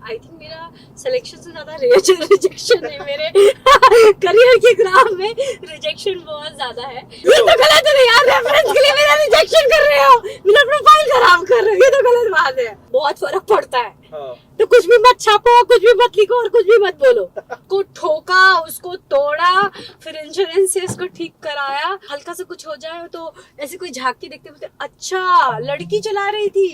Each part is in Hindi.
आई थिंक मेरा सिलेक्शन से ज्यादा रिजेक्शन है मेरे करियर के ग्राफ में। रिजेक्शन बहुत ज्यादा है। ये तो गलत है यार, रेफरेंस के लिए मेरा रिजेक्शन कर रहे हो, मेरा प्रोफाइल खराब कर रहे हो, ये तो गलत बात है। बहुत फर्क पड़ता है। तो कुछ भी मत छापो, कुछ भी मत लिखो और कुछ भी मत बोलो। को ठोका, उसको तोड़ा, फिर इंश्योरेंस से इसको ठीक कराया। हल्का सा कुछ हो जाए तो ऐसे कोई झांक के देखते बोलते अच्छा लड़की चला रही थी,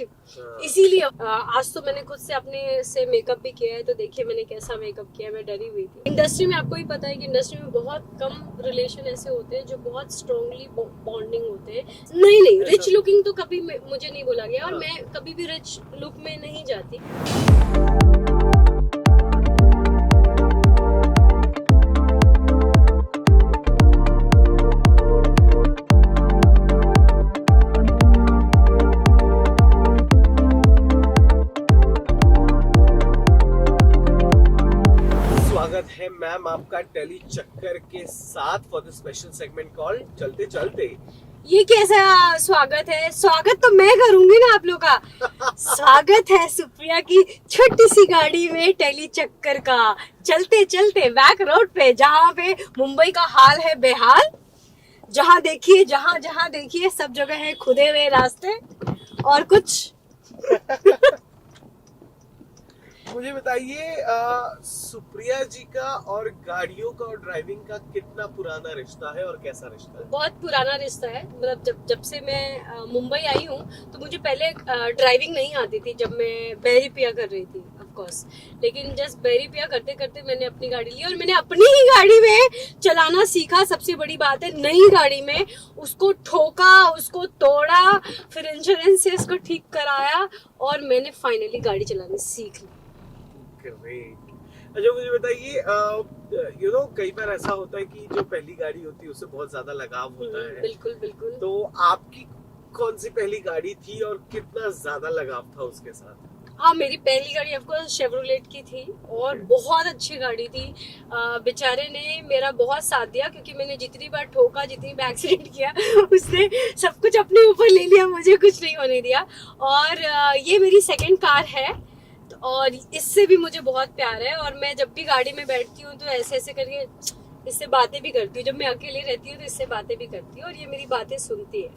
इसीलिए। आज तो मैंने खुद से अपने से मेकअप भी किया है, तो देखिए मैंने कैसा मेकअप किया है। मैं डरी हुई थी। इंडस्ट्री में आपको ही पता है कि इंडस्ट्री में बहुत कम रिलेशन ऐसे होते हैं जो बहुत स्ट्रांगली बॉन्डिंग होते हैं। नहीं, रिच लुकिंग तो कभी मुझे नहीं बोला गया और मैं कभी भी रिच लुक में नहीं जाती। स्वागत है मैम आपका टेली चक्कर के साथ for the special segment call चलते चलते। ये कैसा स्वागत है? स्वागत तो मैं करूंगी ना आप लोग का। स्वागत है सुप्रिया की छोटी सी गाड़ी में टेली चक्कर का, चलते चलते बैक रोड पे, जहाँ पे मुंबई का हाल है बेहाल। जहाँ देखिए सब जगह है खुदे हुए रास्ते और कुछ। मुझे बताइए सुप्रिया जी का और गाड़ियों का और ड्राइविंग का कितना पुराना रिश्ता है और कैसा रिश्ता है? बहुत पुराना रिश्ता है। मतलब जब से मैं मुंबई आई हूँ तो मुझे पहले ड्राइविंग नहीं आती थी, जब मैं बैरी पिया कर रही थी ऑफ कोर्स। लेकिन जस्ट बैरी पिया करते करते मैंने अपनी गाड़ी ली और मैंने अपनी ही गाड़ी में चलाना सीखा। सबसे बड़ी बात है, नई गाड़ी में उसको ठोका, उसको तोड़ा, फिर इंश्योरेंस से उसको ठीक कराया और मैंने फाइनली गाड़ी चलानी सीख ली। ग्रेट। अच्छा मुझे बताइए कई बार ऐसा होता है कि जो पहली गाड़ी होती है उससे बहुत ज्यादा लगाव होता है। बिल्कुल बिल्कुल। तो आपकी कौन सी पहली गाड़ी थी और कितना ज्यादा लगाव था उसके साथ? हाँ, मेरी पहली गाड़ी ऑफ कोर्स शेवरोलेट की थी और बहुत अच्छी गाड़ी थी। बेचारे ने मेरा बहुत साथ दिया, क्योंकि मैंने जितनी बार ठोका, जितनी बार एक्सीडेंट किया, उसने सब कुछ अपने ऊपर ले लिया, मुझे कुछ नहीं होने दिया। और ये मेरी सेकंड कार है और इससे भी मुझे बहुत प्यार है। और मैं जब भी गाड़ी में बैठती हूँ तो ऐसे ऐसे करके इससे बातें भी करती हूँ। जब मैं अकेले रहती हूँ तो इससे बातें भी करती हूँ और ये मेरी बातें सुनती है।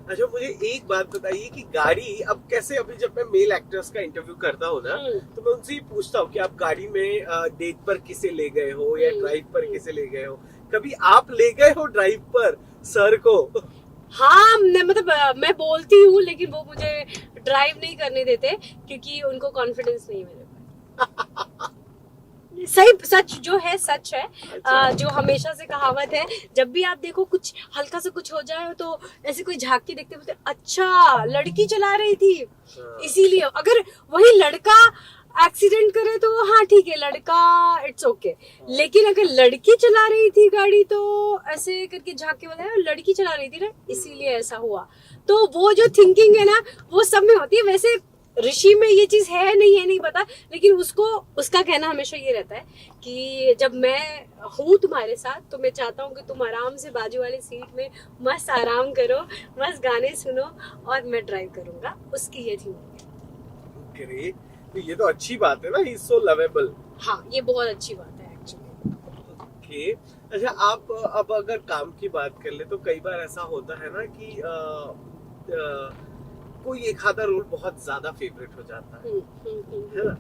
अच्छा मुझे एक बात बताइए कि गाड़ी अब कैसे, अभी जब मैं मेल एक्टर्स का इंटरव्यू करता हूँ ना तो मैं उनसे ही पूछता हूँ कि आप गाड़ी में डेट पर किसे ले गए हो या ड्राइव पर किसे ले गए हो। कभी आप ले गए हो ड्राइव पर सर को? हाँ, मतलब मैं बोलती हूँ लेकिन वो मुझे ड्राइव नहीं करने देते क्योंकि उनको कॉन्फिडेंस नहीं मेरे पर। सही, सच जो है सच है। अच्छा। जो हमेशा से कहावत है, जब भी आप देखो कुछ हल्का सा कुछ हो जाए तो ऐसे कोई झांक के देखते बोलते अच्छा लड़की चला रही थी, इसीलिए। अगर वही लड़का एक्सीडेंट करे तो हाँ ठीक है, लड़का इट्स ओके। लेकिन अगर लड़की चला रही थी गाड़ी तो ऐसे करके झांक के बोला लड़की चला रही थी ना, इसीलिए ऐसा हुआ। तो वो जो थिंकिंग है ना वो सब में होती है। वैसे ऋषि में ये चीज है नहीं पता, लेकिन उसका कहना हमेशा ये रहता है कि जब मैं हूँ तुम्हारे साथ तो मैं चाहता हूँ कि तुम आराम से बाजू वाली सीट में मस्त आराम करो, मस्त गाने सुनो और मैं ड्राइव करूंगा। उसकी ये थिंकिंग है। ग्रेट। तो ये तो अच्छी बात है ना, ही इज सो लवेबल। हाँ, ये बहुत अच्छी बात है एक्चुअली। ओके। अच्छा आप अब अगर काम की बात कर ले तो कई बार ऐसा होता है ना कि कोई एक आधा रोल बहुत ज्यादा फेवरेट हो जाता है ना?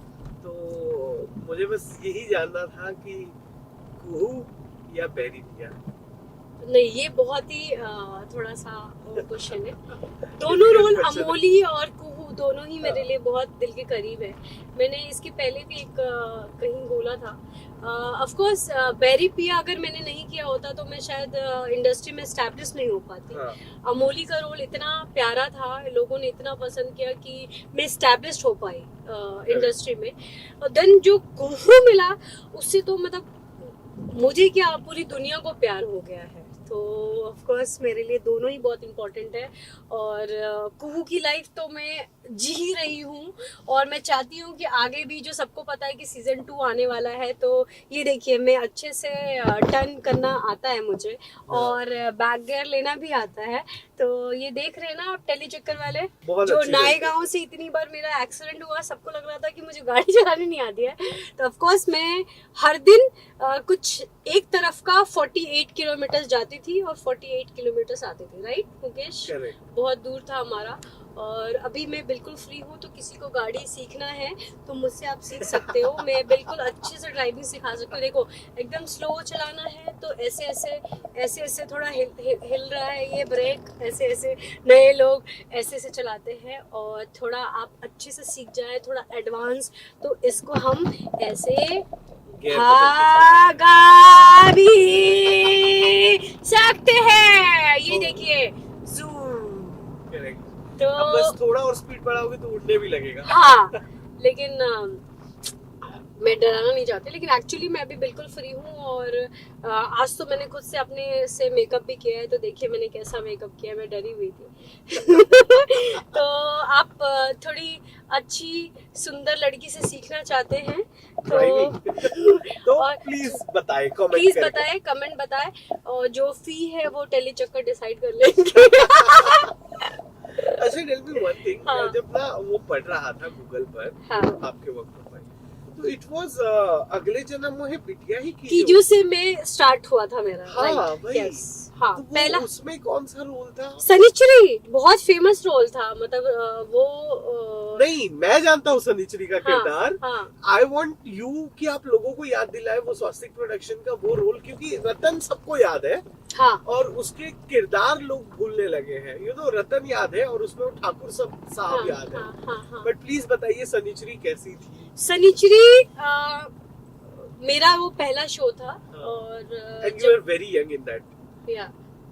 तो मुझे बस यही जानना था कि कुहू या बैरी पिया? नहीं, ये बहुत ही थोड़ा सा क्वेश्चन है। दोनों रोल, अमोली और कुहू, दोनों ही मेरे लिए बहुत दिल के करीब है। मैंने इसके पहले भी एक कहीं बोला था। ऑफ कोर्स बैरी पिया अगर मैंने नहीं किया होता तो मैं शायद इंडस्ट्री में एस्टैब्लिश नहीं हो पाती। अमोली का रोल इतना प्यारा था, लोगों ने इतना पसंद किया कि मैं एस्टैब्लिश हो पाई इंडस्ट्री में। और देन जो कुहू मिला उससे तो मतलब मुझे क्या, पूरी दुनिया को प्यार हो गया है। तो ऑफ कोर्स मेरे लिए दोनों ही बहुत इम्पोर्टेंट है। और कुहू की लाइफ तो मैं जी ही रही हूँ, और मैं चाहती हूँ कि आगे भी, जो सबको पता है कि सीजन 2 आने वाला है, तो ये देखिए मैं अच्छे से टर्न करना आता है मुझे, और बैक गियर लेना भी आता है। तो ये देख रहे हैं ना आप टेली चक्कर वाले, जो नए गांव से इतनी बार मेरा एक्सीडेंट हुआ, सबको लग रहा था कि मुझे गाड़ी चलानी नहीं आती है। तो ऑफ कोर्स मैं हर दिन कुछ एक तरफ का 48 किलोमीटर जाती थी और 48 किलोमीटर आते थे, राइट मुकेश? बहुत दूर था हमारा। और अभी मैं बिल्कुल फ्री हूँ, तो किसी को गाड़ी सीखना है तो मुझसे आप सीख सकते हो। मैं बिल्कुल अच्छे से ड्राइविंग सिखा सकती हूँ। देखो एकदम स्लो चलाना है तो ऐसे ऐसे थोड़ा हिल रहा है ये ब्रेक, ऐसे ऐसे नए लोग ऐसे ऐसे चलाते हैं। और थोड़ा आप अच्छे से सीख जाए, थोड़ा एडवांस, तो इसको हम ऐसे भागा भी सकते हैं। ये देखिए तो अब बस थोड़ा और स्पीड बढ़ाओगे तो उड़ने भी लगेगा। हाँ, लेकिन मैं डराना नहीं चाहती, लेकिन एक्चुअली मैं अभी बिल्कुल फ्री हूँ। और आज तो मैंने खुद से अपने से मेकअप भी किया है, तो देखिए मैंने कैसा मेकअप किया है, मैं डरी हुई थी। तो आप थोड़ी अच्छी सुंदर लड़की से सीखना चाहते हैं तो प्लीज बताएं, कमेंट बताएं, और जो फी है वो टेली चक्कर डिसाइड कर लेंगे। अच्छा टेल मी वन थिंग, जब ना वो पढ़ रहा था गूगल पर आपके वक्त पर, तो इट वाज अगले जन्म मोहे बिटिया ही कीजू से मैं स्टार्ट हुआ था मेरा। हाँ भाई, यस हाँ, तो पहला उसमें कौन सा रोल था? सनिचरी, बहुत फेमस रोल था, मतलब वो नहीं, मैं जानता हूँ सनिचरी का किरदार। हाँ। आई वांट यू कि आप लोगों को याद दिलाए वो स्वास्तिक प्रोडक्शन का वो रोल, क्योंकि रतन सबको याद है। हाँ। और उसके किरदार लोग भूलने लगे हैं। रतन याद है और उसमें वो ठाकुर साहब याद है। बट प्लीज बताइए सनिचरी कैसी थी? सनिचरी मेरा वो पहला शो था। और and you are very young in that. या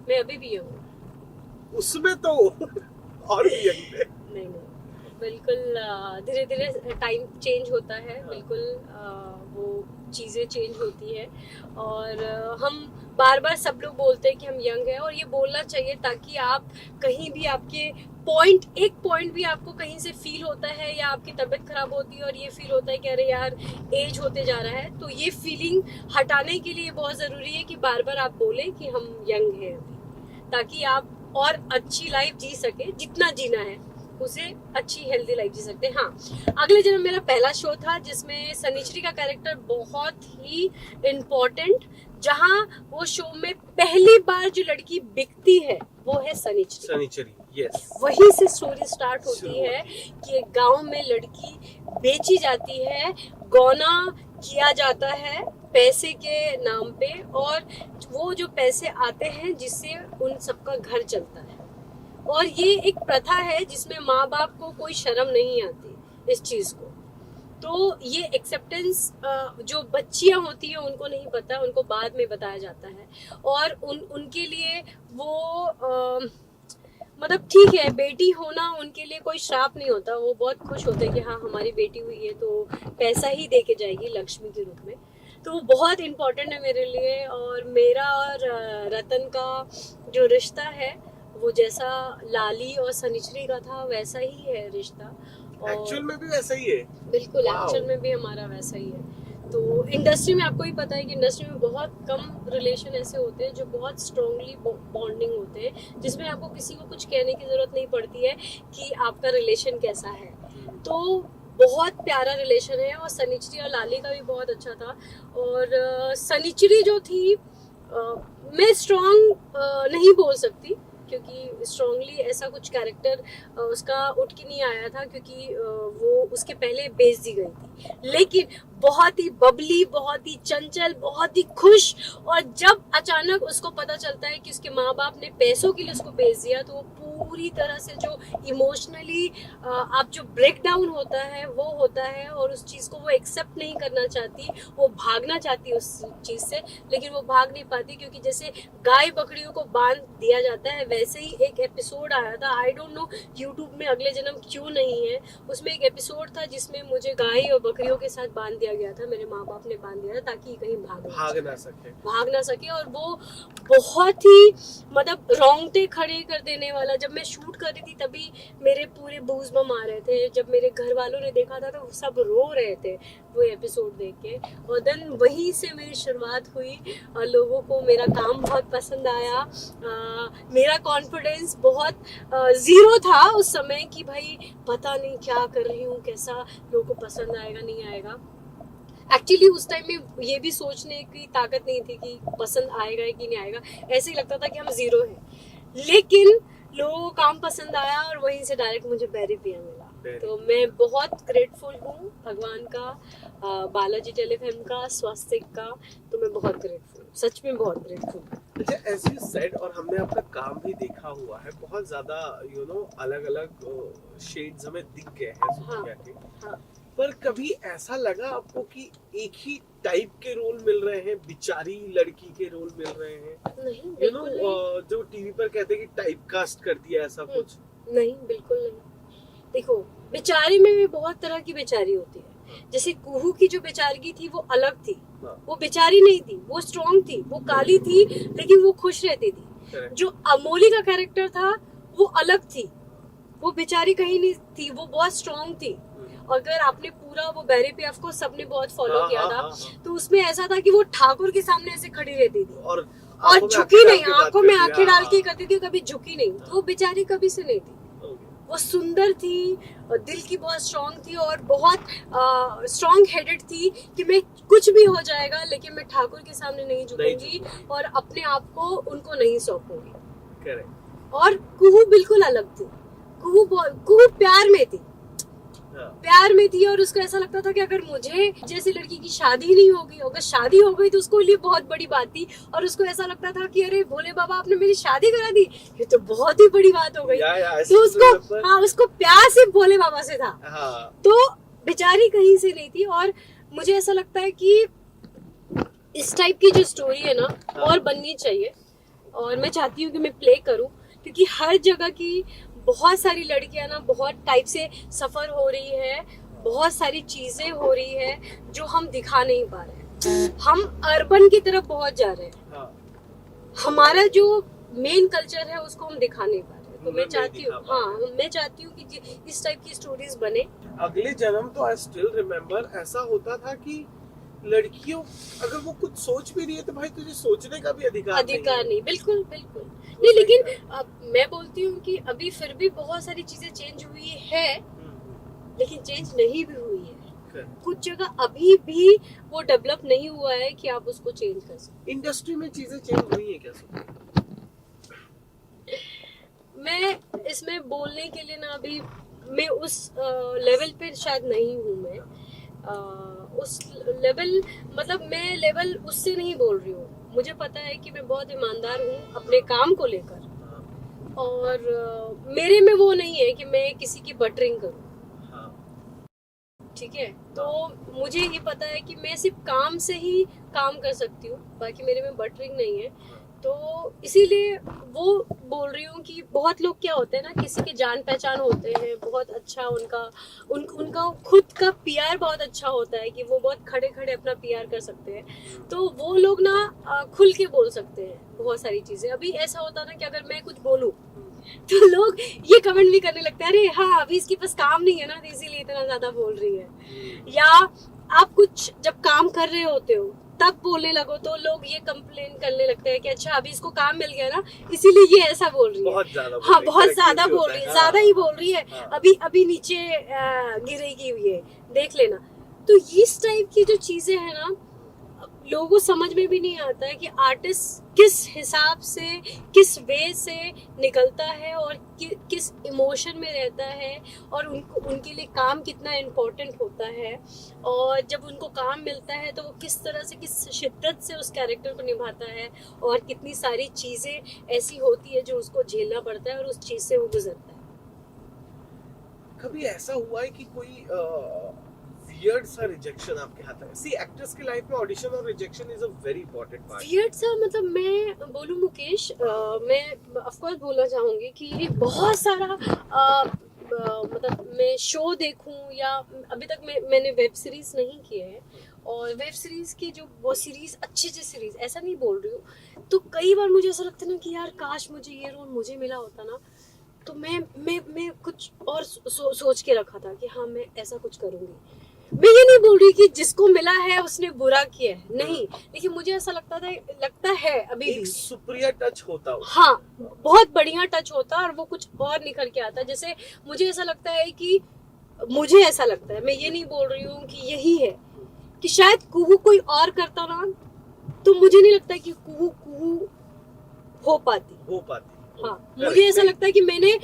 मैं अभी भी हूँ उसमें तो और भी यंग थे। नहीं, बिल्कुल धीरे धीरे टाइम चेंज होता है। बिल्कुल वो चीज़ें चेंज होती है, और हम बार बार सब लोग बोलते हैं कि हम यंग हैं, और ये बोलना चाहिए ताकि आप कहीं भी आपके एक पॉइंट भी आपको कहीं से फील होता है, या आपकी तबीयत खराब होती है और ये फील होता है कि अरे यार एज होते जा रहा है, तो ये फीलिंग हटाने के लिए बहुत ज़रूरी है कि बार बार आप बोलें कि हम यंग हैं अभी, ताकि आप और अच्छी लाइफ जी सके, जितना जीना है उसे अच्छी हेल्दी लाइफ जी सकते हैं। हाँ, अगले जन्म मेरा पहला शो था जिसमें सनिचरी का कैरेक्टर बहुत ही इम्पोर्टेंट, जहाँ वो शो में पहली बार जो लड़की बिकती है वो है सनिचरी। यस, वहीं से स्टोरी स्टार्ट होती है कि एक गांव में लड़की बेची जाती है, गौना किया जाता है पैसे के नाम पे, और वो जो पैसे आते हैं जिससे उन सबका घर चलता है। और ये एक प्रथा है जिसमें माँ बाप को कोई शर्म नहीं आती इस चीज को। तो ये एक्सेप्टेंस जो बच्चियां होती हैं उनको नहीं पता, उनको बाद में बताया जाता है। और उनके लिए वो मतलब ठीक है, बेटी होना उनके लिए कोई श्राप नहीं होता। वो बहुत खुश होते हैं कि हाँ हमारी बेटी हुई है तो पैसा ही दे के जाएगी लक्ष्मी के रूप में। तो वो बहुत इम्पोर्टेंट है मेरे लिए। और मेरा और रतन का जो रिश्ता है वो जैसा लाली और सनिचरी का था वैसा ही है रिश्ता। एक्चुअल में भी वैसा ही है। बिल्कुल, एक्चुअल में भी हमारा वैसा ही है। तो इंडस्ट्री में आपको ही पता है कि इंडस्ट्री में बहुत कम रिलेशन ऐसे होते हैं जो बहुत स्ट्रांगली बॉन्डिंग होते हैं, जिसमें आपको किसी को कुछ कहने की जरूरत नहीं पड़ती है कि आपका रिलेशन कैसा है। तो बहुत प्यारा रिलेशन है। और सनिचरी और लाली का भी बहुत अच्छा था। और सनिचरी जो थी मैं स्ट्रांग नहीं बोल सकती, क्योंकि स्ट्रांगली ऐसा कुछ कैरेक्टर उसका उठ के नहीं आया था, क्योंकि वो उसके पहले बेच दी गई थी। लेकिन बहुत ही बबली, बहुत ही चंचल, बहुत ही खुश। और जब अचानक उसको पता चलता है कि उसके माँ बाप ने पैसों के लिए उसको बेच दिया, तो वो पूरी तरह से जो इमोशनली आप जो ब्रेक डाउन होता है वो होता है, और उस चीज़ को वो एक्सेप्ट नहीं करना चाहती, वो भागना चाहती उस चीज़ से, लेकिन वो भाग नहीं पाती। क्योंकि जैसे गाय बकरियों को बांध दिया जाता है, वैसे ही एक एपिसोड आया था, आई डोंट नो यूट्यूब में अगले जन्म क्यों नहीं है, उसमें एक एपिसोड था जिसमें मुझे गाय और बकरियों के साथ बांध दिया गया था, मेरे माँ बाप ने बांध दिया था ताकि कहीं भाग ना सके। और वो बहुत ही मतलब रोंगटे खड़े कर देने वाला, जब मैं शूट कर रही थी तभी मेरे पूरे बूज बम आ रहे थे। जब मेरे घर वालों ने देखा था तो सब रो रहे थे वो एपिसोड देख के। और देन वहीं से मेरी शुरुआत हुई। लोगों को मेरा काम बहुत पसंद आया। मेरा कॉन्फिडेंस बहुत जीरो था उस समय कि भाई पता नहीं क्या कर रही हूँ, कैसा लोगों को पसंद आएगा नहीं आएगा। एक्चुअली उस टाइम में ये भी सोचने की ताकत नहीं थी कि पसंद आएगा कि नहीं आएगा, ऐसे ही लगता था कि हम जीरो हैं। लेकिन लोगों को काम पसंद आया और वहीं से डायरेक्ट मुझे बैरी पिया मिला। तो मैं बहुत ग्रेटफुल हूँ भगवान का, बालाजी टेलीफिल्म का, स्वस्तिक का। तो मैं बहुत ग्रेटफुल, सच में बहुत ग्रेटफुल। अच्छा, एज यू सेड, और हमने आपका काम भी देखा हुआ है, बहुत ज्यादा अलग अलग शेड्स हमें दिख गए हैं सुखिया के। हाँ। पर कभी ऐसा लगा आपको कि एक ही टाइप के रोल मिल रहे हैं, बिचारी लड़की के रोल मिल रहे हैं? नहीं, बिल्कुल नहीं। जो टीवी पर कहते हैं कि टाइप कास्ट कर दिया, ऐसा कुछ? नहीं, बिल्कुल नहीं। देखो, बेचारी में भी बहुत तरह की बेचारी होती है। जैसे कुहू की जो बेचारगी थी वो अलग थी। वो बेचारी नहीं थी, वो स्ट्रॉन्ग थी, वो काली थी लेकिन वो खुश रहती थी। जो अमोली का कैरेक्टर था वो अलग थी, वो बेचारी कहीं नहीं थी, वो बहुत स्ट्रॉन्ग थी। अगर आपने पूरा वो बैरी पियाफ को सबने बहुत फॉलो किया था, तो उसमें ऐसा था कि वो ठाकुर के सामने ऐसे खड़ी रहती थी और झुकी नहीं, आंखों में आंखें डाल के करती थी, कभी झुकी नहीं। तो वो बेचारी कभी से नहीं थी। वो सुंदर थी, दिल की बहुत स्ट्रांग थी और बहुत स्ट्रांग हेडेड थी कि मैं कुछ भी हो जाएगा लेकिन मैं ठाकुर के सामने नहीं झुकूंगी और अपने आप को उनको नहीं सौंपूंगी। और कुहू बिल्कुल अलग थी। कुहू प्यार में थी, प्यार में थी और उसको ऐसा लगता था कि अगर मुझे जैसी लड़की की शादी नहीं होगी, अगर शादी हो गई तो उसको लिए बहुत बड़ी बात थी। और उसको ऐसा लगता था कि अरे भोले बाबा आपने मेरी शादी करा दी, ये तो बहुत ही बड़ी बात हो गई। तो उसको प्यार सिर्फ भोले बाबा से था। तो बेचारी कहीं से नहीं थी। और मुझे ऐसा लगता है कि इस टाइप की जो स्टोरी है ना और बननी चाहिए। और मैं चाहती हूँ कि मैं प्ले करूँ, क्योंकि हर जगह की बहुत सारी लड़कियां ना बहुत टाइप से सफर हो रही है, बहुत सारी चीजें हो रही है जो हम दिखा नहीं पा रहे हैं। हम अर्बन की तरफ बहुत जा रहे हैं। हमारा जो मेन कल्चर है उसको हम दिखा नहीं पा रहे हैं। तो मैं चाहती हूँ कि इस टाइप की स्टोरीज बने। अगले जन्म तो आई स्टिल रिमेम्बर ऐसा होता था कि लड़कियों अगर वो कुछ सोच भी रही है तो भाई तुझे सोचने का भी अधिकार नहीं। बिल्कुल नहीं। लेकिन मैं बोलती हूँ कि अभी फिर भी बहुत सारी चीजें चेंज हुई है, लेकिन चेंज नहीं भी हुई है। कुछ जगह अभी भी वो डेवलप नहीं हुआ है कि आप उसको चेंज कर सकते। इंडस्ट्री में चीजें चेंज हुई है क्या? मैं इसमें बोलने के लिए ना अभी मैं उस लेवल पे शायद नहीं हूँ। मैं उस लेवल मतलब मैं लेवल उससे नहीं बोल रही हूँ। मुझे पता है कि मैं बहुत ईमानदार हूँ अपने काम को लेकर, और मेरे में वो नहीं है कि मैं किसी की बटरिंग करूँ। ठीक है, तो मुझे ये पता है कि मैं सिर्फ काम से ही काम कर सकती हूँ, बाकी मेरे में बटरिंग नहीं है। तो इसीलिए वो बोल रही हूँ कि बहुत लोग क्या होते हैं ना, किसी के जान पहचान होते हैं, बहुत अच्छा उनका खुद का पीआर बहुत अच्छा होता है कि वो बहुत खड़े खड़े अपना पीआर कर सकते हैं। तो वो लोग ना खुल के बोल सकते हैं बहुत सारी चीजें। अभी ऐसा होता ना कि अगर मैं कुछ बोलूँ तो लोग ये कमेंट भी करने लगते हैं, अरे हाँ अभी इसके पास काम नहीं है ना तो इसीलिए इतना ज्यादा बोल रही है। या आप कुछ जब काम कर रहे होते हो तब बोलने लगो तो लोग ये कंप्लेन करने लगते हैं कि अच्छा अभी इसको काम मिल गया ना इसीलिए ये ऐसा बोल रही है। बहुत ज्यादा बोल रही है, ज्यादा ही बोल रही है। अभी नीचे गिरेगी ये देख लेना। तो इस टाइप की जो चीजें है ना, लोगों को समझ में भी नहीं आता है कि आर्टिस्ट किस हिसाब से, किस वे से निकलता है और किस इमोशन में रहता है, और उनके लिए काम कितना इम्पोर्टेंट होता है। और जब उनको काम मिलता है तो वो किस तरह से, किस शिद्दत से उस कैरेक्टर को निभाता है, और कितनी सारी चीज़ें ऐसी होती है जो उसको झेलना पड़ता है और उस चीज़ से वो गुजरता है। कभी ऐसा हुआ है कि कोई वियर्ड सा रिजेक्शन आपके हाथ है? सी एक्टर्स की लाइफ में ऑडिशन और rejection is a very important part. Weird सा मतलब मैं बोलूं मुकेश, मैं ऑफ कोर्स बोलना चाहूंगी कि बहुत सारा मतलब मैं शो देखूं या अभी तक मैंने वेब सीरीज नहीं किए हैं, और वेब सीरीज की जो वो सीरीज अच्छी सीरीज ऐसा नहीं बोल रही हूँ, तो कई बार मुझे ऐसा लगता है ना कि यार काश मुझे ये रोल मुझे मिला होता ना, तो मैं कुछ और सोच के रखा था कि हाँ मैं ऐसा कुछ करूंगी। मैं ये नहीं बोल रही कि जिसको मिला है उसने बुरा किया है, नहीं, लेकिन मुझे ऐसा लगता है अभी एक भी सुप्रिया टच होता है। हाँ, बहुत बढ़िया टच होता और वो कुछ और निकल के आता। जैसे मुझे ऐसा लगता है कि मुझे ऐसा लगता है, मैं ये नहीं बोल रही हूँ कि यही है, कि शायद कुहू कोई और करता ना, तो मुझे नहीं लगता कि कुहू कुहू हो पाती। हाँ, मुझे ऐसा लगता है कि मैंने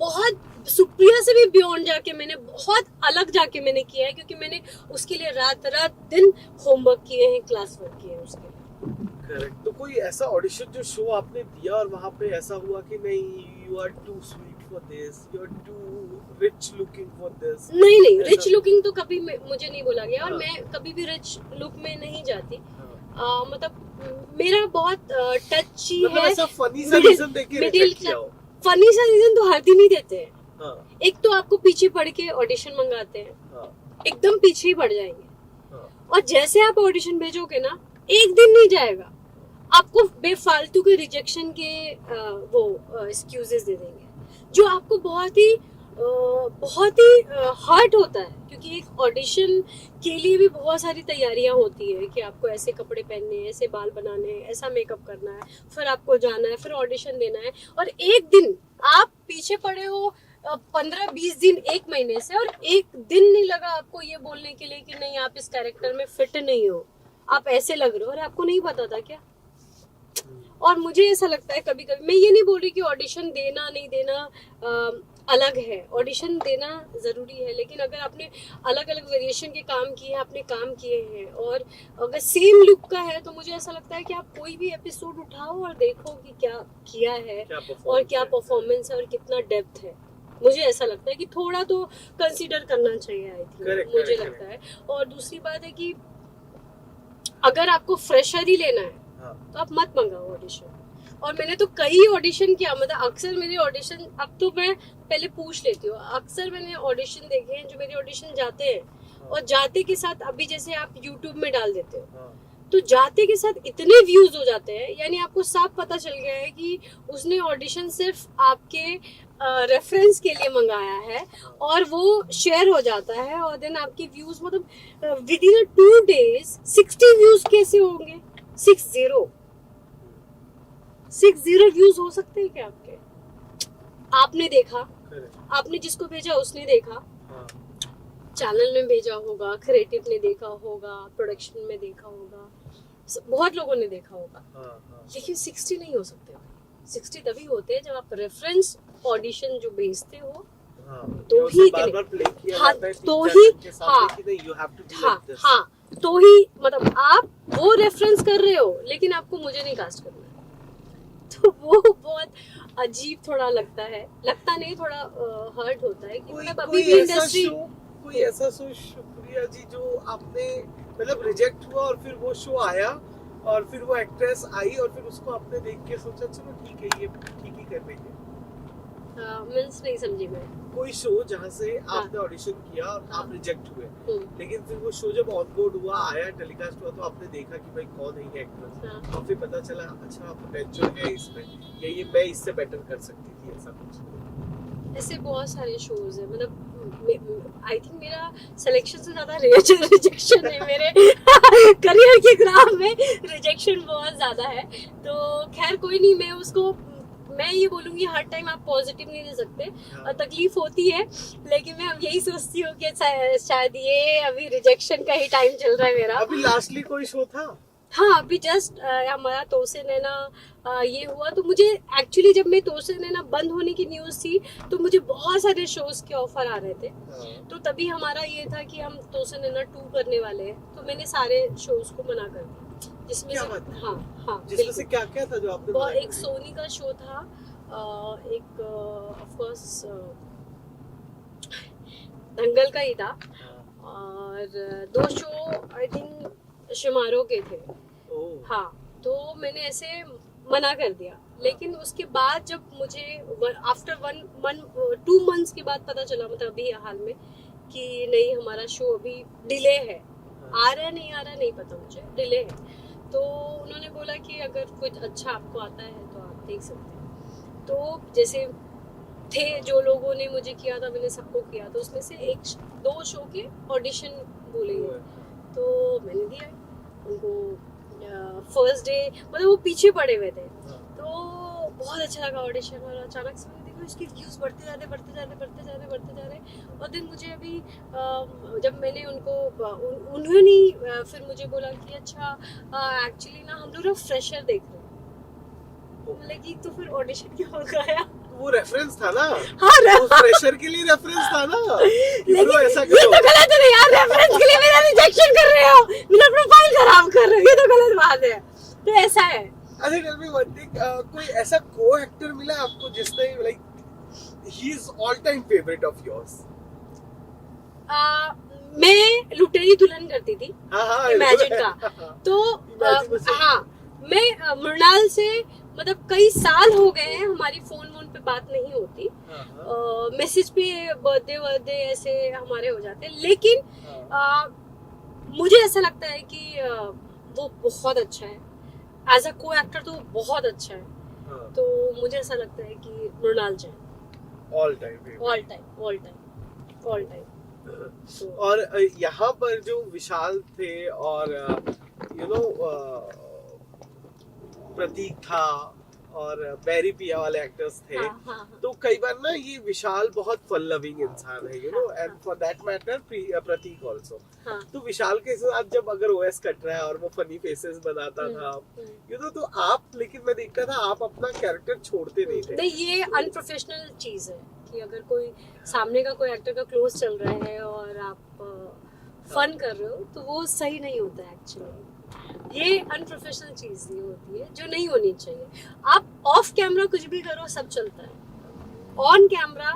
बहुत सुप्रिया से भी बियॉन्ड जाके मैंने बहुत अलग जाके मैंने किया है, क्योंकि मैंने उसके लिए रात दिन होमवर्क किए हैं, क्लास वर्क किए हैं उसके लिए। करेक्ट। तो कोई ऐसा ऑडिशन जो शो आपने दिया और वहां पे ऐसा हुआ कि नहीं, you are too sweet for this, you are too rich looking for this? नहीं, रिच लुकिंग तो कभी मुझे नहीं बोला गया, और हाँ। मैं कभी भी रिच लुक में नहीं जाती। हाँ। मतलब मेरा बहुत टची मतलब है, ऐसा फनी सा रीजन देके रिजेक्ट किया हो? फनी सा रीजन तो हर दिन ही देते हैं। हाँ। एक तो आपको पीछे पड़ के ऑडिशन मंगाते हैं, हाँ। एकदम पीछे ही पड़ जाएंगे, हाँ। और जैसे आप ऑडिशन भेजोगे ना, एक दिन नहीं जाएगा, आपको बेफालतू के रिजेक्शन के वो एक्सक्यूजेस दे देंगे, जो आपको बहुत ही हर्ट होता है, क्योंकि एक ऑडिशन के लिए भी बहुत सारी तैयारियां होती है कि आपको ऐसे कपड़े पहनने हैं, ऐसे बाल बनाने हैं, ऐसा मेकअप करना है, फिर आपको जाना है, फिर ऑडिशन देना है, और एक दिन आप पीछे पड़े हो 15-20 दिन, 1 महीने से, और एक दिन नहीं लगा आपको ये बोलने के लिए कि नहीं आप इस कैरेक्टर में फिट नहीं हो, आप ऐसे लग रहे हो, और आपको नहीं पता था क्या? और मुझे ऐसा लगता है कभी कभी, मैं ये नहीं बोल रही कि ऑडिशन देना नहीं देना अलग है, ऑडिशन देना जरूरी है, लेकिन अगर आपने अलग अलग वेरिएशन के काम किए हैं, आपने काम किए हैं, और अगर सेम लुक का है, तो मुझे ऐसा लगता है कि आप कोई भी एपिसोड उठाओ और देखो कि क्या किया है, और क्या परफॉर्मेंस है, और कितना डेप्थ है। मुझे ऐसा लगता है कि थोड़ा तो कंसीडर करना चाहिए, आई थिंक, मुझे लगता है। और दूसरी बात है कि अगर आपको फ्रेशर ही लेना है, तो आप मत मंगाओ ऑडिशन। और मैंने तो कई ऑडिशन किया, मतलब अक्सर मेरे ऑडिशन, अब तो मैं पहले पूछ लेती हूँ, अक्सर मैंने ऑडिशन देखे हैं जो मेरे ऑडिशन जाते हैं, और जाते के साथ अभी जैसे आप यूट्यूब में डाल देते हो, तो जाते के साथ इतने व्यूज हो जाते हैं, यानी आपको साफ पता चल गया है कि उसने ऑडिशन सिर्फ आपके रेफरेंस के लिए मंगाया है, और वो शेयर हो जाता है, और देन आपके व्यूज, मतलब विद इन 2 days 60 व्यूज कैसे होंगे? 60 व्यूज हो सकते हैं क्या आपके? आपने देखा, आपने जिसको भेजा उसने देखा, चैनल में भेजा होगा, क्रिएटिव ने देखा होगा, प्रोडक्शन में देखा होगा, बहुत लोगों ने देखा होगा, लेकिन 60 नहीं हो सकते। 60 तभी होते हैं जब आप रेफरेंस ऑडिशन जो भेजते हो, तो ही तो ही मतलब आप वो रेफरेंस कर रहे हो, लेकिन आपको मुझे नहीं कास्ट करना है, तो वो बहुत अजीब थोड़ा लगता है, लगता नहीं, थोड़ा हर्ट होता है कि मतलब अभी भी इंडस्ट्री। कोई ऐसा शो शुक्रिया जी जो आपने मतलब रिजेक्ट हुआ, और फिर वो शो आया, और फिर वो एक्ट्रेस आई, और फिर उसको आपने देख के सोचा चलो ठीक है, ये ठीक ही कर रही है? मींस नहीं समझी मैं। कोई शो जहाँ से आपने ऑडिशन किया और आप रिजेक्ट हुए, लेकिन फिर वो शो जब ऑन बोर्ड हुआ, आया, टेलीकास्ट हुआ, तो आपने देखा कि भाई कौन है ये एक्ट्रेस, और फिर पता चला अच्छा पोटेंशियल है इसमें, ये मैं इससे बेटर कर सकती थी, ऐसा कुछ? ऐसे बहुत सारे शोज है, मतलब आई थिंक मेरा सिलेक्शन से ज्यादा रिजेक्शन है, मेरे करियर के ग्राफ में रिजेक्शन बहुत ज्यादा है। तो खैर कोई नहीं, मैं ये बोलूंगी हर टाइम आप पॉजिटिव नहीं दे सकते, और तकलीफ होती है, लेकिन मैं अब यही सोचती हूँ कि शायद ये अभी रिजेक्शन का ही टाइम चल रहा है मेरा। अभी लास्टली कोई शो था? हाँ, अभी जस्ट हमारा तोसे नैना ये हुआ, तो मुझे एक्चुअली जब मैं तोसे नैना बंद होने की न्यूज़ थी, तो मुझे बहुत सारे शोज के ऑफर आ रहे थे, तो तभी हमारा ये था कि हम तोसे नैना 2 करने वाले हैं, तो मैंने सारे शोज को मना कर दिया, जिसमें से हाँ जिसमें से क्या था जो आपने बहुत, एक सोनी का शो था, एक ऑफ कोर्स दंगल का ही था, और 2 शो आई थिंक शुमारों के थे। हाँ, तो मैंने ऐसे मना कर दिया। लेकिन उसके बाद जब मुझे आफ्टर 2 months के बाद पता चला, मतलब अभी हाल में, कि नहीं हमारा शो अभी डिले है, आ रहा है नहीं आ रहा नहीं पता मुझे, डिले है, तो उन्होंने बोला कि अगर कुछ अच्छा आपको आता है तो आप देख सकते हैं। तो जैसे थे जो लोगों ने मुझे किया था, मैंने सबको किया, तो उसमें से 2 शो के ऑडिशन बोले गए, तो मैंने दिया उनको। फर्स्ट डे मतलब वो पीछे पड़े हुए थे, तो बहुत अच्छा लगा ऑडिशन, और अचानक से मैंने देखा इसके व्यूज़ बढ़ते जा रहे। और दिन मुझे अभी जब मैंने उनको उन्होंने फिर मुझे बोला कि अच्छा एक्चुअली ना हम लोग ना फ्रेशर देख रहे हैं। बोले कि तो फिर ऑडिशन क्या हो गया? वो रेफरेंस था ना, हाँ, उस फ्रेशर के लिए रेफरेंस था ना। लेकिन ऐसा ये तो गलत है यार, रेफरेंस के लिए मेरा रिजेक्शन कर रहे हो, मेरा प्रोफाइल खराब कर रहे हो, ये तो गलत बात है। तो ऐसा है। अच्छा टेल मी वन थिंग, कोई ऐसा को एक्टर मिला आपको जिसने like he is all time favourite of yours? मैं लुटेरी दुल्हन करती थी हाँ इमेजिन का, तो हाँ मैं मृणाल से मतलब कई साल हो गए हैं, हमारी फोन पे बात नहीं होती, मैसेज पे बर्थडे ऐसे हमारे हो जाते हैं, लेकिन मुझे ऐसा लगता है कि वो बहुत अच्छा है एज अ को एक्टर, तो बहुत अच्छा है। तो मुझे ऐसा लगता है कि मृणाल जैन ऑल टाइम। और यहाँ पर जो विशाल थे और प्रतीक था और बैरी पिया वाले एक्टर्स थे, तो कई बार ना ये विशाल बहुत फन लविंग इंसान है, and for that matter Prateek also. तो विशाल के साथ जब अगर ओएस कट रहा है और वो फनी फेसेस बनाता था, तो आप, लेकिन मैं देखता था आप अपना कैरेक्टर छोड़ते नहीं थे। नहीं, ये अनप्रोफेशनल चीज है कि अगर कोई सामने का कोई एक्टर का क्लोज चल रहा है और आप फन कर रहे हो, तो वो सही नहीं होता है एक्चुअली। ये अनप्रोफेशनल चीज ये होती है जो नहीं होनी चाहिए। आप ऑफ कैमरा कुछ भी करो सब चलता है, ऑन कैमरा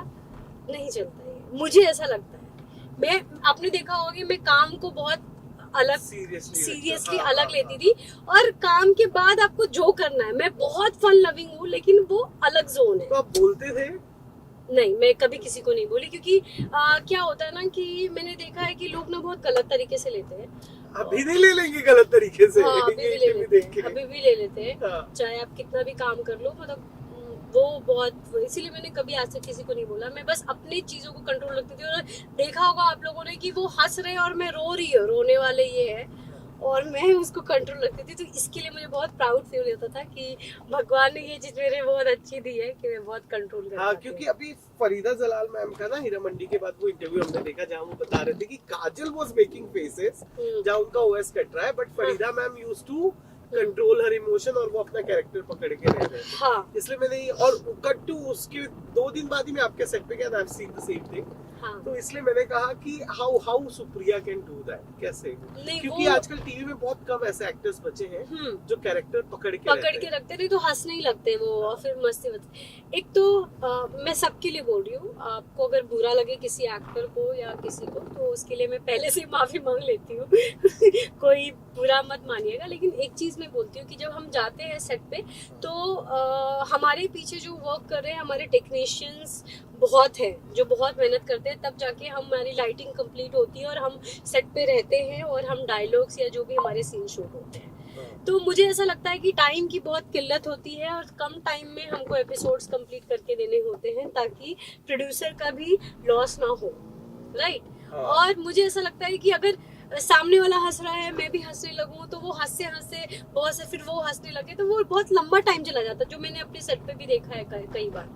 नहीं चलता है, मुझे ऐसा लगता है। आपने देखा होगा कि मैं काम को बहुत अलग सीरियसली अलग लेती थी, और काम के बाद आपको जो करना है, मैं बहुत फन लविंग हूँ, लेकिन वो अलग जोन है। तो आप बोलते थे? नहीं, मैं कभी किसी को नहीं बोली, क्योंकि क्या होता है ना कि मैंने देखा है कि लोग ना बहुत गलत तरीके से लेते हैं। अभी नहीं ले लेंगे गलत तरीके से? हाँ, अभी भी ले लेते हैं, चाहे आप कितना भी काम कर लो, मतलब वो बहुत, इसीलिए मैंने कभी आज तक किसी को नहीं बोला। मैं बस अपनी चीजों को कंट्रोल रखती थी, और देखा होगा आप लोगों ने कि वो हंस रहे और मैं रो रही हूँ, रोने वाले ये है, और मैं उसको कंट्रोल रखती थी। तो इसके लिए मुझे बहुत प्राउड फील होता था कि भगवान ने ये चीज मेरे बहुत अच्छी दी है कि मैं बहुत कंट्रोल कर। हाँ, क्योंकि अभी फरीदा जलाल मैम का ना हीरा मंडी के बाद वो इंटरव्यू हमने देखा, जहाँ वो बता रहे थे कि काजल वाज मेकिंग फेसेस जहाँ उनका ओएस कट रहा है, but Farida ma'am used to control her emotion, और वो अपना कैरेक्टर पकड़ के रह रहे थे। हाँ। इसलिए मैंने, और कट टू उसके 2 दिन बाद ही मैं आपके सेट पे गया, I have seen the same thing. हाँ। तो इसलिए मैंने कहा कि how Supriya can do that, कैसे? क्योंकि आजकल टीवी में बहुत कम ऐसे एक्टर्स बचे हैं जो कैरेक्टर पकड़ के रखते नहीं, तो हंस नहीं लगते वो, और फिर मस्ती होती। एक तो मैं सबके लिए बोल रही हूँ, आपको अगर बुरा लगे किसी एक्टर को या किसी को, तो उसके लिए मैं पहले से माफी मांग लेती हूँ कोई बुरा मत मानिएगा। लेकिन एक चीज मैं बोलती हूँ कि जब हम जाते हैं सेट पे, तो हमारे पीछे जो वर्क कर रहे हैं हमारे टेक्नीशियंस बहुत है, जो बहुत मेहनत करते हैं, तब जाके हमारी लाइटिंग कंप्लीट होती है और हम सेट पे रहते हैं और हम डायलॉग्स या जो भी हमारे सीन शूट होते हैं। तो मुझे ऐसा लगता है कि टाइम की बहुत किल्लत होती है, और कम टाइम में हमको एपिसोड्स कंप्लीट करके देने होते हैं, ताकि प्रोड्यूसर का भी लॉस ना हो, राइट। और मुझे ऐसा लगता है कि अगर सामने वाला हंस रहा है, मैं भी हंसने लगूं, तो वो हंसते हंसते बहुत से फिर वो हंसने लगे, तो वो बहुत लंबा टाइम चला जाता है, जो मैंने अपने सेट पे भी देखा है कई बार।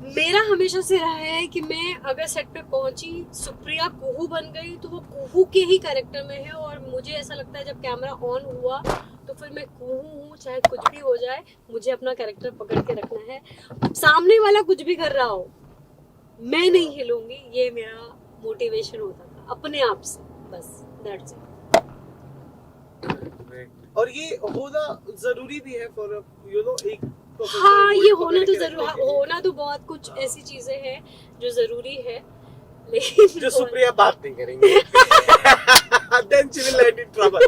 मेरा हमेशा से रहा है कि मैं अगर सेट पे पहुंची, सुप्रिया कुहू बन गई, तो वो कुहू के ही कैरेक्टर में है, और मुझे ऐसा लगता है जब कैमरा ऑन हुआ तो फिर मैं कुहू हूँ, चाहे कुछ भी हो जाए, मुझे अपना कैरेक्टर पकड़ के रखना है। सामने वाला कुछ भी कर रहा हो, मैं नहीं हिलूंगी, ये मेरा मोटिवेशन होता था अपने आप से, बस दैट्स इट। और ये होना जरूरी भी है फॉर एक, हाँ, ये होना तो जरूर, होना तो बहुत कुछ ऐसी चीजें हैं जो जरूरी है, लेकिन जो सुप्रिया बात नहीं करेंगे then she will end in trouble।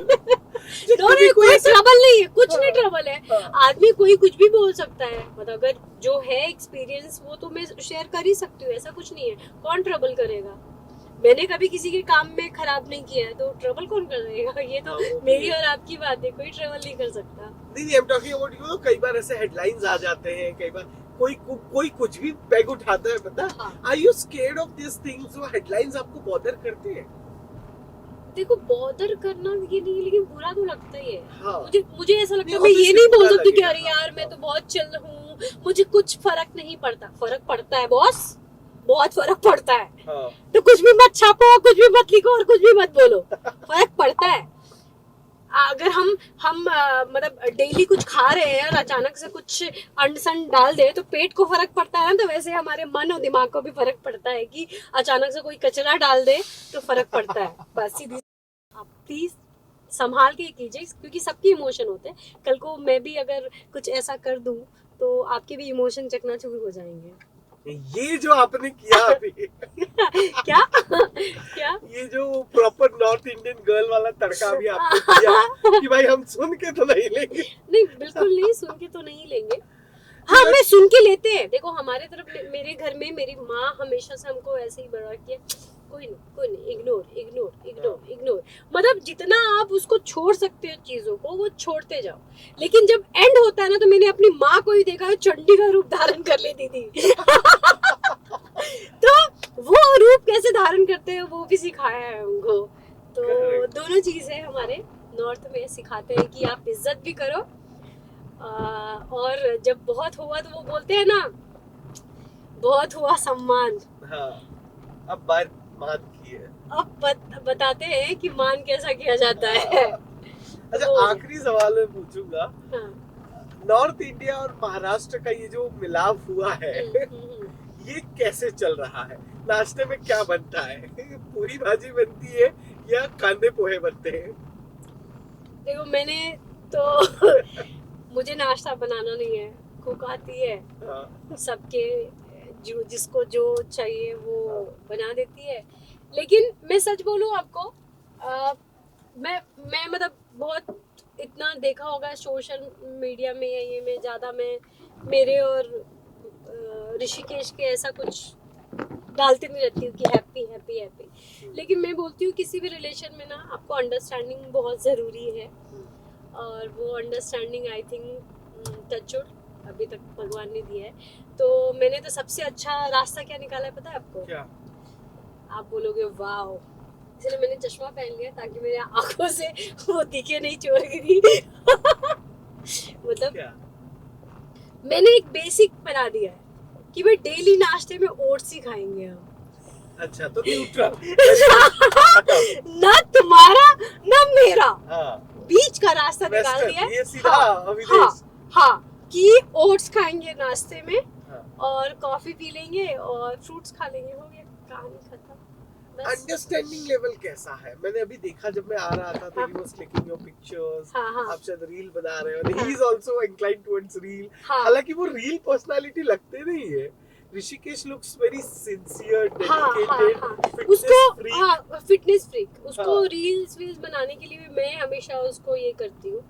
No, नहीं, कोई ट्रबल नहीं है, कुछ नहीं हाँ, ट्रबल है। हाँ। आदमी कोई कुछ भी बोल सकता है, मतलब अगर जो है एक्सपीरियंस वो तो मैं शेयर कर ही सकती हूँ, ऐसा कुछ नहीं है। कौन ट्रबल करेगा? मैंने कभी किसी के काम में खराब नहीं किया है, तो ट्रबल कौन कर देगा? ये तो हाँ, वो भी मेरी है। और आपकी बात है, कोई ट्रबल नहीं कर सकता। नहीं, I am talking about you. कई बार ऐसे हेडलाइंस आ जाते हैं, कई बार कोई कुछ भी पैग उठाता है, पता। हाँ। Are you scared of this things? जो हेडलाइंस आपको बॉदर करती है? देखो बॉदर करना ये नहीं, लेकिन बुरा तो लगता ही है। हाँ। मुझे ऐसा लगता है, नहीं, मैं ये obviously नहीं बोल बुरा सकती कि लगेगा। अरे यार मैं तो बहुत चिल हूँ, मुझे कुछ फर्क नहीं पड़ता। फर्क पड़ता है बॉस, बहुत फर्क पड़ता है। हाँ। तो कुछ भी मत छापो, कुछ भी मत लिखो और कुछ भी मत बोलो, फर्क पड़ता है। अगर हम मतलब डेली कुछ खा रहे हैं और अचानक से कुछ अनसन डाल दे तो पेट को फर्क पड़ता है ना, तो वैसे हमारे मन और दिमाग को भी फर्क पड़ता है कि अचानक से कोई कचरा डाल दे तो फर्क पड़ता है। बस सीधी। आप प्लीज संभाल के कीजिए, क्योंकि सबके इमोशन होते हैं। कल को मैं भी अगर कुछ ऐसा कर दूं तो आपके भी इमोशन चकनाचूर हो जाएंगे। ये जो आपने किया अभी क्या क्या? ये जो प्रॉपर नॉर्थ इंडियन गर्ल वाला तड़का भी आपने किया कि भाई हम सुन के तो नहीं लेंगे। नहीं, बिल्कुल नहीं, सुन के तो नहीं लेंगे। हाँ, मैं सुन के लेते हैं। देखो हमारे तरफ, मेरे घर में मेरी माँ हमेशा से हमको ऐसे ही बड़ा किया, कोई नहीं, इग्नोर इग्नोर इग्नोर इग्नोर। मतलब जितना आप उसको छोड़ सकते हो चीजों को, वो छोड़ते जाओ। लेकिन जब एंड होता है ना, तो मैंने अपनी माँ को ही देखा है, चंडी का रूप धारण कर लेती थी। तो वो रूप कैसे धारण करते हैं वो भी सिखाया है उनको। तो Correct. दोनों चीज है हमारे नॉर्थ में, सिखाते हैं कि आप इज्जत भी करो, और जब बहुत हुआ तो वो बोलते हैं ना, बहुत हुआ सम्मान, हाँ, अब बात मान की है। अब बताते हैं कि मान कैसा किया जाता है। अच्छा, तो- आखिरी सवाल मैं पूछूंगा। हाँ। नॉर्थ इंडिया और महाराष्ट्र का ये जो मिलाप हुआ है, ये कैसे चल रहा है? नाश्ते में क्या बनता है? पूरी भाजी बनती है या कांदे पोहे बनते हैं? देखो मैंने तो मुझे नाश्ता बनाना नहीं है, कुक आती है, हाँ, सबके जो जिसको जो चाहिए वो बना देती है। लेकिन मैं सच बोलूं आपको, मैं मतलब बहुत इतना देखा होगा सोशल मीडिया में या ये में, ज़्यादा मैं मेरे और ऋषिकेश के ऐसा कुछ डालती नहीं रहती हूँ कि हैप्पी हैप्पी हैप्पी। लेकिन मैं बोलती हूँ किसी भी रिलेशन में ना आपको अंडरस्टैंडिंग बहुत ज़रूरी है, और वो अंडरस्टैंडिंग आई थिंक टचवुड अभी तक भगवान ने दिया है। तो मैंने तो सबसे अच्छा रास्ता क्या निकाला है पता है आपको? क्या? आप बोलोगे वाओ, इसलिए मैंने चश्मा पहन लिया ताकि मेरे आंखों से वो दिखे नहीं चोरगिरी। मतलब क्या? मैंने एक बेसिक बना दिया है कि भाई डेली नाश्ते में ओट्स ही खाएंगे हम। अच्छा, तो न्यूट्रल। ना तुम्हारा ना मेरा, हाँ, बीच का रास्ता निकाल वेस्टर्न, दिया है। ये सीधा हाँ, विदेश। हाँ, कि ओट्स खाएंगे नाश्ते में, हाँ। और कॉफी पी लेंगे और फ्रूट्स खा लेंगे, हो गया कहानी खत्म। बस। अंडरस्टैंडिंग लेवल कैसा है? मैंने अभी देखा जब मैं आ रहा था तो he was clicking your pictures। हाँ, हाँ। आप शायद रील बना रहे हो। He is also inclined towards reel। हाँ। हालांकि वो रील पर्सनालिटी लगते नहीं है। ऋषिकेश लुक्स वेरी सिंसियर, हाँ, डेडिकेटेड, हाँ, फिटनेस उसको फ्रीक। हाँ, फिटनेस फ्रीक। उसको हाँ। रील्स वील्स बनाने के लिए भी मैं हमेशा उसको ये करती हूँ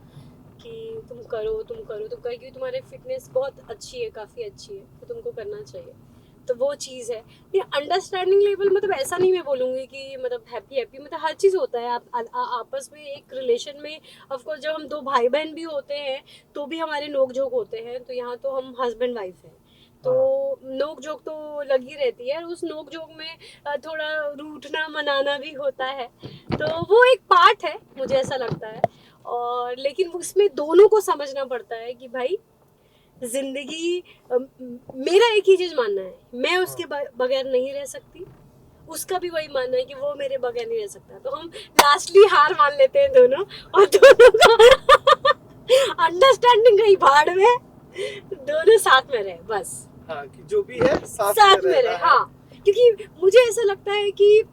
कि तुम करो क्योंकि तुम्हारी फिटनेस बहुत अच्छी है, काफ़ी अच्छी है, तो तुमको करना चाहिए। तो वो चीज़ है। ये अंडरस्टैंडिंग लेवल मतलब ऐसा नहीं मैं बोलूँगी कि मतलब हैप्पी मतलब हर चीज़ होता है। आप आपस में एक रिलेशन में ऑफ कोर्स जब हम दो भाई बहन भी होते हैं तो भी हमारे नोक झोंक होते हैं। तो यहाँ तो हम हस्बैंड वाइफ हैं, तो नोक झोंक तो लगी रहती है। उस नोक झोंक में थोड़ा रूठना मनाना भी होता है, तो वो एक पार्ट है, मुझे ऐसा लगता है। और लेकिन उसमें दोनों को समझना पड़ता है कि भाई जिंदगी, मेरा एक ही चीज मानना है, मैं उसके बगैर नहीं रह सकती, उसका भी वही मानना है कि वो मेरे बगैर नहीं रह सकता। तो हम लास्टली हार मान लेते हैं दोनों, और दोनों का अंडरस्टैंडिंग गई भाड़ में, दोनों साथ में रहे बस। हाँ, कि जो भी है साथ में रहे। हाँ, क्योंकि मुझे ऐसा लगता है कि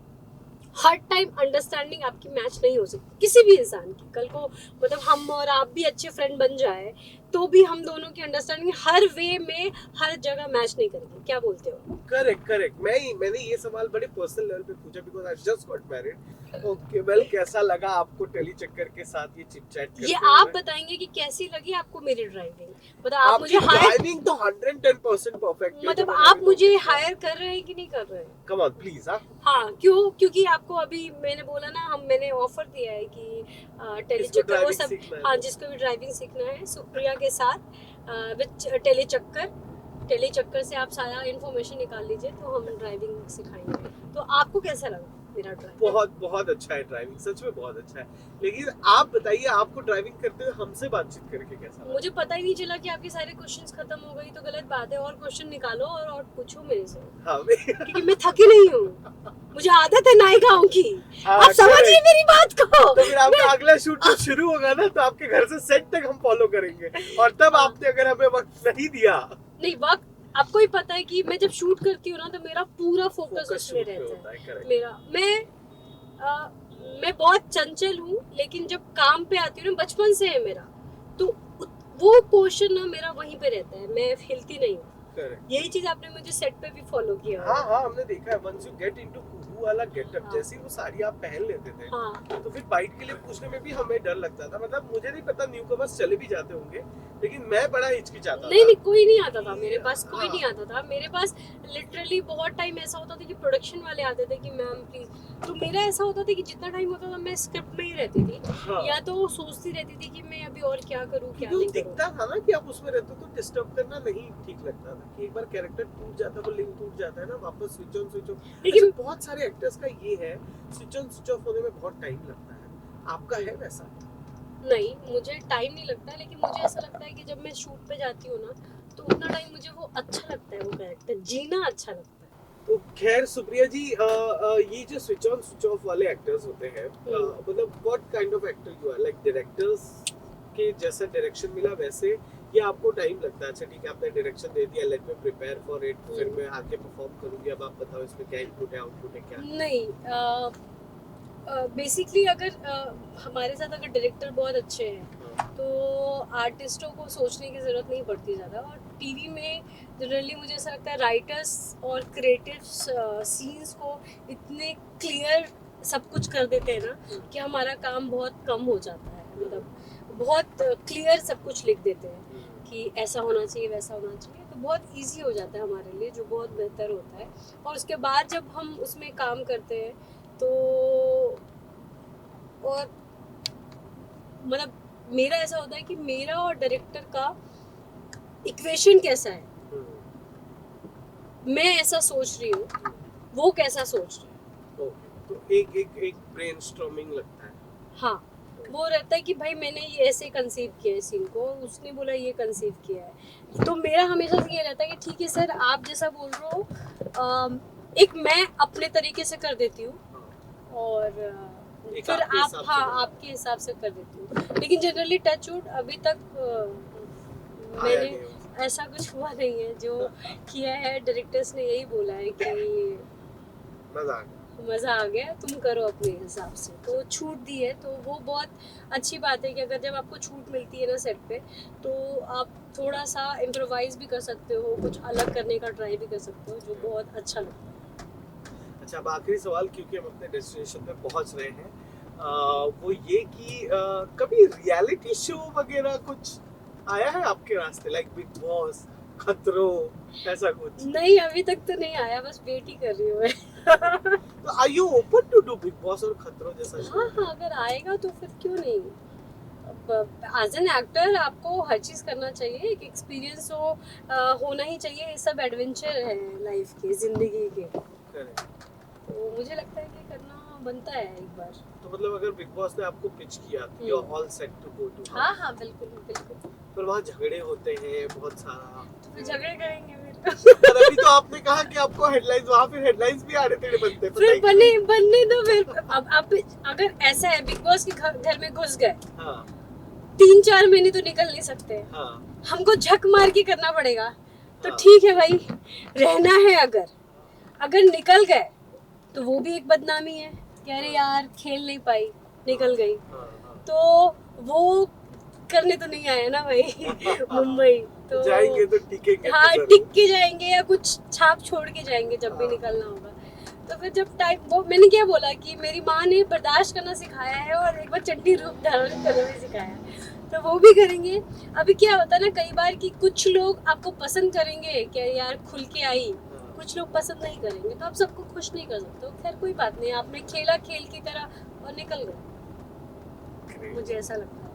हर टाइम अंडरस्टैंडिंग आपकी मैच नहीं हो सकती किसी भी इंसान की। कल को मतलब हम और आप भी अच्छे फ्रेंड बन जाए तो भी हम दोनों की अंडरस्टैंडिंग हर वे में हर जगह मैच नहीं करेगी। क्या बोलते हो? करेक्ट मैंने ये सवाल बड़े पर्सनल लेवल पे पूछा because I just got married. Okay well, कैसा लगा आपको टेली चक्कर के साथ ये चिट चैट करते ये हुए? आप बताएंगे कि कैसी लगी आपको मेरी ड्राइविंग। मतलब आप आपकी मुझे हायर, ड्राइविंग तो 110% परफेक्ट है। मतलब आप मुझे हायर कर रहे हैं कि नहीं कर रहे हैं? Come on please. हाँ, क्योंकि आपको अभी मैंने बोला ना, मैंने ऑफर दिया है कि टेली किसको चक्कर वो driving सब, सीखना है? हाँ जिसको भी ड्राइविंग सीखना है सुप्रिया के साथ विद टेली चक्कर से आप सारा इन्फॉर्मेशन निकाल लीजिए तो हम ड्राइविंग सिखाएंगे। तो आपको कैसा लगा मेरा ड्राइविंग? बहुत अच्छा है ड्राइविंग, सच में बहुत अच्छा है। लेकिन आप बताइए, आपको ड्राइविंग करते हुए हमसे बातचीत करके कैसा लगा? मुझे पता ही नहीं चला कि आपके सारे क्वेश्चंस खत्म हो गई, तो गलत बात है। और क्वेश्चन निकालो और पूछो मेरे से, हाँ क्योंकि मैं थकी नहीं हूँ, मुझे आदत है नायिकाओं की। आप समझिए मेरी बात को। तो फिर आपका अगला शूट जो शुरू होगा ना, तो आपके घर से सेट तक हम फॉलो करेंगे, और तब आपने अगर हमें वक्त नहीं दिया। नहीं, वक्त आपको ही पता है कि मैं जब शूट करती हूँ ना तो मेरा पूरा फोकस उसमें रहता है। मेरा मैं बहुत चंचल हूँ, लेकिन जब काम पे आती हूँ ना, बचपन से है मेरा, तो वो पोर्शन ना मेरा वहीं पे रहता है, मैं हिलती नहीं हूँ। यही चीज आपने मुझे सेट पे भी फॉलो किया। हाँ हमने देखा है। वंस यू गेट इनटू कुहू वाला गेटअप, जैसे वो साड़ी आप पहन लेते थे, तो फिर बाइट के लिए पूछने में भी हमें डर लगता था। मतलब मुझे नहीं पता, न्यू कमर्स चले भी जाते होंगे, लेकिन मैं बड़ा हिचकिचाता था। नहीं, कोई नहीं आता था मेरे पास, कोई नहीं आता था मेरे पास। लिटरली बहुत टाइम ऐसा होता था कि प्रोडक्शन वाले आते थे कि मैम प्लीज, तो मेरा ऐसा होता था कि जितना टाइम होता था मैं स्क्रिप्ट में ही रहती थी, या तो सोचती रहती थी कि मैं अभी और क्या करूँ क्या नहीं करूँ। दिखता था ना कि आप उसमें रहते तो डिस्टर्ब करना नहीं ठीक लगता था, कि एक बार कैरेक्टर टूट जाता है, वो लिंक टूट जाता है ना, वापस स्विच ऑन स्विच ऑफ। लेकिन बहुत सारे एक्टर्स का ये है, स्विच ऑन स्विच ऑफ होने में बहुत टाइम लगता है। आपका है वैसा? नहीं, मुझे टाइम नहीं लगता, लेकिन मुझे ऐसा लगता है कि जब मैं शूट पे जाती हूँ ना, तो उतना टाइम मुझे वो अच्छा लगता है, वो कैरेक्टर जीना अच्छा लगता है। तो खैर सुप्रिया जी, ये जो स्विच ऑन स्विच ऑफ वाले एक्टर्स होते हैं, मतलब what kind of actor you are? Like directors के जैसा डायरेक्शन मिला वैसे, या आपको टाइम लगता है? अच्छा ठीक है, आपने डायरेक्शन दे दिया, let me prepare for it, फिर मैं आके परफॉर्म करूंगी, अब आप बताओ इसमें क्या इनपुट है, आउटपुट है क्या? नहीं, बेसिकली अगर हमारे साथ अगर डायरेक्टर बहुत अच्छे हैं तो आर्टिस्टों को सोचने की ज़रूरत नहीं पड़ती ज़्यादा। और टीवी में जनरली मुझे ऐसा लगता है राइटर्स और क्रिएटिव सीन्स को इतने क्लियर सब कुछ कर देते हैं ना कि हमारा काम बहुत कम हो जाता है। मतलब बहुत क्लियर सब कुछ लिख देते हैं कि ऐसा होना चाहिए वैसा होना चाहिए, तो बहुत इजी हो जाता है हमारे लिए, जो बहुत बेहतर होता है। और उसके बाद जब हम उसमें काम करते हैं तो, और मतलब मेरा ऐसा होता है कि मेरा और डायरेक्टर का इक्वेशन कैसा है, मैं ऐसा सोच रही हूँ, वो कैसा सोच रहा है। तो एक ब्रेनस्टॉर्मिंग लगता है। हाँ, वो रहता है कि भाई मैंने ये ऐसे कंसीव किया है सीन को, उसने बोला ये कंसीव किया है, तो मेरा हमेशा ये रहता है कि ठीक है सर, आप जैसा बोल रहे हो, एक मैं अपने तरीके से कर देती हूँ, और फिर आप आपके हिसाब से कर देती हूँ। लेकिन जनरली टच वुड अभी तक मैंने ऐसा कुछ हुआ नहीं है। जो किया है डायरेक्टर्स ने यही बोला है कि मज़ा आ गया, तुम करो अपने हिसाब से, तो छूट दी है। तो वो बहुत अच्छी बात है कि अगर जब आपको छूट मिलती है ना सेट पे, तो आप थोड़ा सा इम्प्रोवाइज भी कर सकते हो, कुछ अलग करने का ट्राई भी कर सकते हो, जो बहुत अच्छा लगता है। अच्छा, अब आखिरी सवाल, क्योंकि हम अपने डेस्टिनेशन पे पहुंच रहे हैं, वो ये कि कभी रियलिटी शो वगैरह कुछ आया है आपके रास्ते, लाइक बिग बॉस, खतरों, ऐसा कुछ? नहीं, अभी तक तो नहीं आया, बस वेट ही कर रही हूँ मैं। तो are you open to do Bigg Boss और खतरों जैसा शो? हाँ, अगर आएगा तो फिर क्यों नहीं। एज एन एक्टर आपको हर चीज करना चाहिए, एक एक्सपीरियंस होना ही चाहिए। ये सब एडवेंचर है लाइफ के, जिंदगी के, तो मुझे लगता है कि करना बनता है एक बार। तो मतलब अगर बिग बॉस ने आपको पिच किया, you are all set to go too? हाँ, बिल्कुल। पर वहाँ झगड़े होते हैं बहुत सारा, तो फिर झगड़े करेंगे पर अभी तो आपने कहा कि आपको हेडलाइंस, वहाँ फिर हेडलाइंस भी आड़े टेढ़े बनते हैं, फिर बनने दो। फिर अब अगर ऐसा है, बिग बॉस के घर में घुस गए, 3-4 महीने तो निकल नहीं सकते। हमको झक मार के करना पड़ेगा। तो ठीक है भाई, रहना है। अगर निकल गए तो वो भी एक बदनामी है कि अरे यार खेल नहीं पाई, निकल गई। तो वो करने तो नहीं आया ना भाई मुंबई, तो जाएंगे तो टिकेंगे तो हाँ जरूर। टिक के जाएंगे या कुछ छाप छोड़ के जाएंगे जब भी हाँ। निकलना होगा। तो फिर जब टाइम, वो मैंने क्या बोला कि मेरी माँ ने बर्दाश्त करना सिखाया है और एक बार चंडी रूप धारण करना भी सिखाया है, तो वो भी करेंगे। अभी क्या होता है ना कई बार कि कुछ लोग आपको पसंद करेंगे कि यार खुल के आई, हाँ। कुछ लोग पसंद नहीं करेंगे, तो आप सबको खुश नहीं कर सकते हो। खैर कोई बात नहीं, आपने खेला खेल की तरह और निकल गए, मुझे ऐसा लगता है।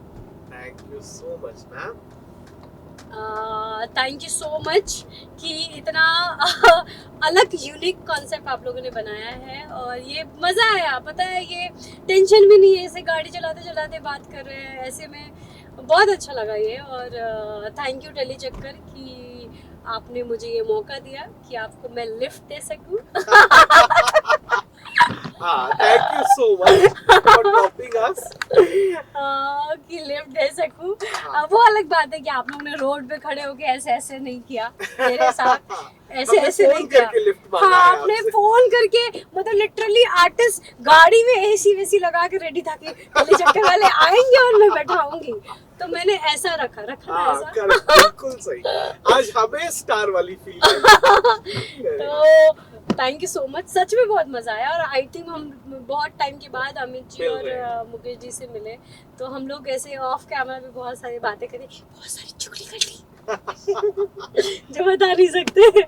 Thank you so much ma'am. Thank you so much कि इतना अलग यूनिक कॉन्सेप्ट आप लोगों ने बनाया है, और ये मज़ा आया। पता है ये टेंशन भी नहीं है, ऐसे गाड़ी चलाते चलाते बात कर रहे हैं, ऐसे में बहुत अच्छा लगा ये। और थैंक यू टेली चक्कर कि आपने मुझे ये मौका दिया कि आपको मैं लिफ्ट दे सकूं। हाँ, thank you so much for dropping us. कि लिफ्ट दे सकूं। वो अलग बात है कि आप लोगों ने रोड पे खड़े होके ऐसे ऐसे नहीं किया मेरे साथ, ऐसे ऐसे नहीं किया। हाँ आपने फोन करके, मतलब लिटरली आर्टिस्ट गाड़ी में एसी वेसी लगा के रेडी था कि टेली चक्कर वाले आएंगे और मैं बैठाऊंगी, तो मैंने ऐसा रखा ना ऐसा। बिल्कुल सही, आज हमें स्टार वाली फील तो थैंक यू सो मच, सच में बहुत मजा आया। और आई थिंक हम बहुत टाइम के बाद अमित जी और मुकेश जी से मिले, तो हम लोग ऐसे ऑफ कैमरा भी बहुत सारी बातें करी, बहुत सारी चुगली कर ली जो बता नहीं सकते।